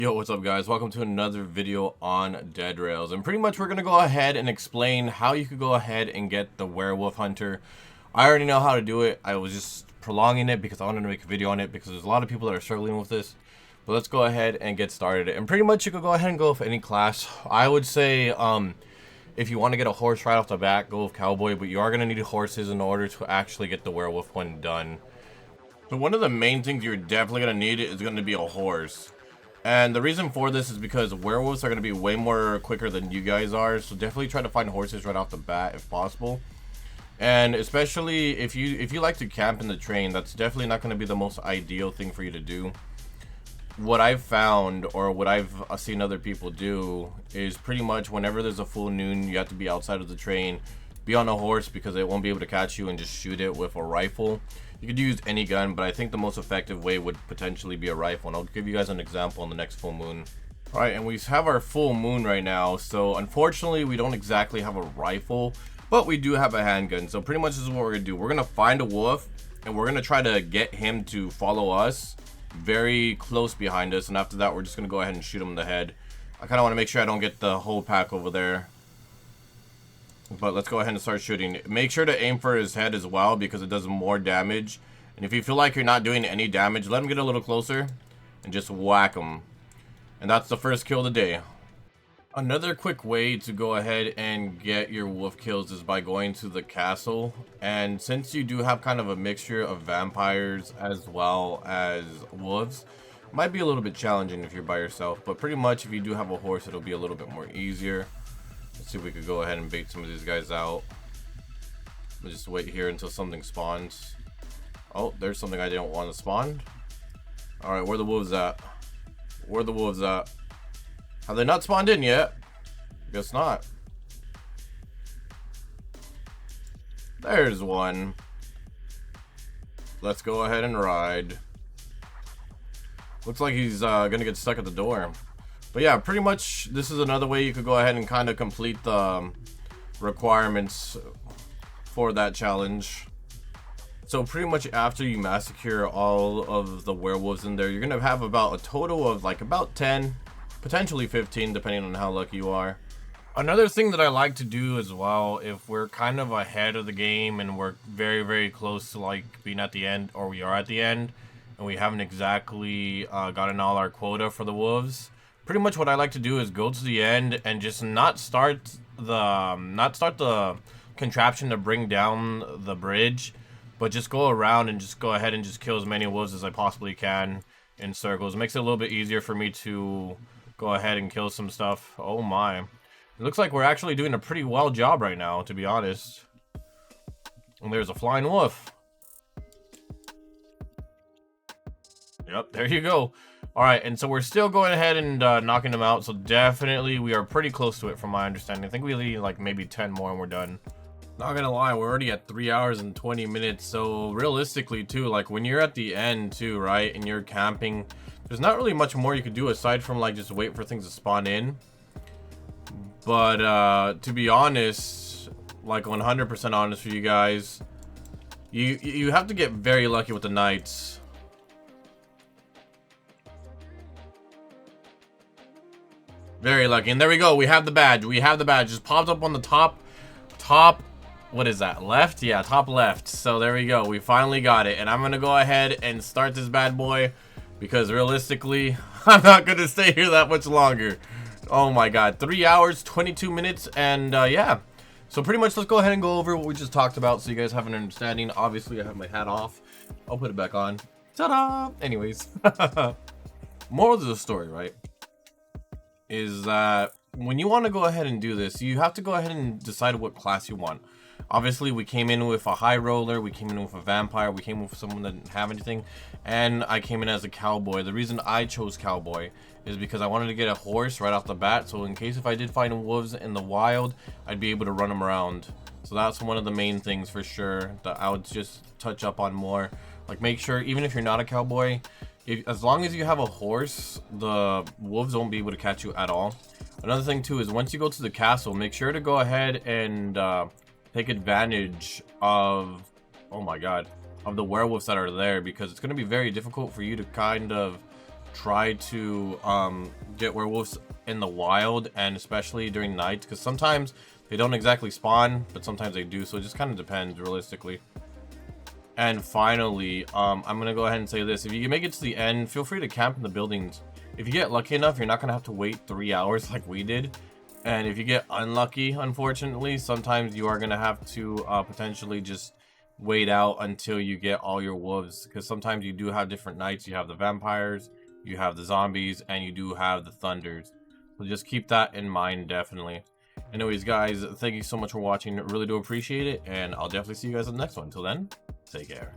Yo, what's up guys? Welcome to another video on Dead Rails. And pretty much we're going to go ahead and explain how you could go ahead and get the werewolf hunter. I already know how to do it. I was just prolonging it because I wanted to make a video on it because there's a lot of people that are struggling with this. But let's go ahead and get started. And pretty much you could go ahead and go with any class. I would say if you want to get a horse right off the bat, go with cowboy. But you are going to need horses in order to actually get the werewolf one done. So one of the main things you're definitely going to need is going to be a horse. And the reason for this is because werewolves are going to be way more quicker than you guys are. So definitely try to find horses right off the bat if possible. And especially if you like to camp in the train, that's definitely not going to be the most ideal thing for you to do. What I've found, or what I've seen other people do, is pretty much whenever there's a full moon, you have to be outside of the train, be on a horse because it won't be able to catch you, and just shoot it with a rifle. You could use any gun, but I think the most effective way would potentially be a rifle, and I'll give you guys an example on the next full moon. Alright, and we have our full moon right now, so unfortunately we don't exactly have a rifle, but we do have a handgun. So pretty much this is what we're gonna do. We're gonna find a wolf, and we're gonna try to get him to follow us very close behind us, and after that we're just gonna go ahead and shoot him in the head. I kind of want to make sure I don't get the whole pack over there. But let's go ahead and start shooting. Make sure to aim for his head as well because it does more damage. And if you feel like you're not doing any damage, let him get a little closer and just whack him. And that's the first kill of the day. Another quick way to go ahead and get your wolf kills is by going to the castle. And since you do have kind of a mixture of vampires as well as wolves, it might be a little bit challenging if you're by yourself. But pretty much if you do have a horse, it'll be a little bit more easier. Let's see if we could go ahead and bait some of these guys out. We'll just wait here until something spawns. Oh, there's something I didn't want to spawn. Alright, where are the wolves at? Where are the wolves at? Have they not spawned in yet? Guess not. There's one. Let's go ahead and ride. Looks like he's gonna get stuck at the door. But yeah, pretty much this is another way you could go ahead and kind of complete the requirements for that challenge. So pretty much after you massacre all of the werewolves in there, you're gonna have about a total of like about 10, potentially 15, depending on how lucky you are. Another thing that I like to do as well, if we're kind of ahead of the game and we're very close to like being at the end, or we are at the end, and we haven't exactly gotten all our quota for the wolves, pretty much what I like to do is go to the end and just not start the contraption to bring down the bridge, but just go around and just go ahead and just kill as many wolves as I possibly can in circles. It makes it a little bit easier for me to go ahead and kill some stuff. Oh my. It looks like we're actually doing a pretty well job right now, to be honest. And there's a flying wolf. Yep, there you go. Alright, and so we're still going ahead and knocking them out, so definitely we are pretty close to it from my understanding. I think we need like maybe 10 more and we're done. Not gonna lie, we're already at 3 hours and 20 minutes, so realistically too, like when you're at the end too, right, and you're camping, there's not really much more you could do aside from like just wait for things to spawn in. But to be honest, like 100% honest for you guys, you have to get very lucky with the knights. Very lucky. And there we go. We have the badge. We have the badge. Just popped up on the top, what is that? Left? Yeah, top left. So there we go. We finally got it. And I'm going to go ahead and start this bad boy because realistically, I'm not going to stay here that much longer. Oh my God. 3 hours, 22 minutes. And yeah. So pretty much let's go ahead and go over what we just talked about so you guys have an understanding. Obviously, I have my hat off. I'll put it back on. Ta-da! Anyways. Moral of the story, right? Is that when you want to go ahead and do this, you have to go ahead and decide what class you want. Obviously, we came in with a high roller, we came in with a vampire, we came with someone that didn't have anything, and I came in as a cowboy. The reason I chose cowboy is because I wanted to get a horse right off the bat, so in case if I did find wolves in the wild, I'd be able to run them around. So that's one of the main things for sure that I would just touch up on more. Like, make sure, even if you're not a cowboy, as long as you have a horse, the wolves won't be able to catch you at all. Another thing too is once you go to the castle, make sure to go ahead and take advantage of, oh my God, of the werewolves that are there, because it's going to be very difficult for you to kind of try to get werewolves in the wild, and especially during nights, because sometimes they don't exactly spawn, but sometimes they do, so it just kind of depends realistically. And finally, I'm gonna go ahead and say this: if you make it to the end, feel free to camp in the buildings. If you get lucky enough, you're not gonna have to wait 3 hours like we did. And if you get unlucky, unfortunately, sometimes you are gonna have to potentially just wait out until you get all your wolves, because sometimes you do have different nights. You have the vampires, you have the zombies, and you do have the thunders. So just keep that in mind, definitely. Anyways, guys, thank you so much for watching. Really do appreciate it, and I'll definitely see you guys in the next one. Until then, take care.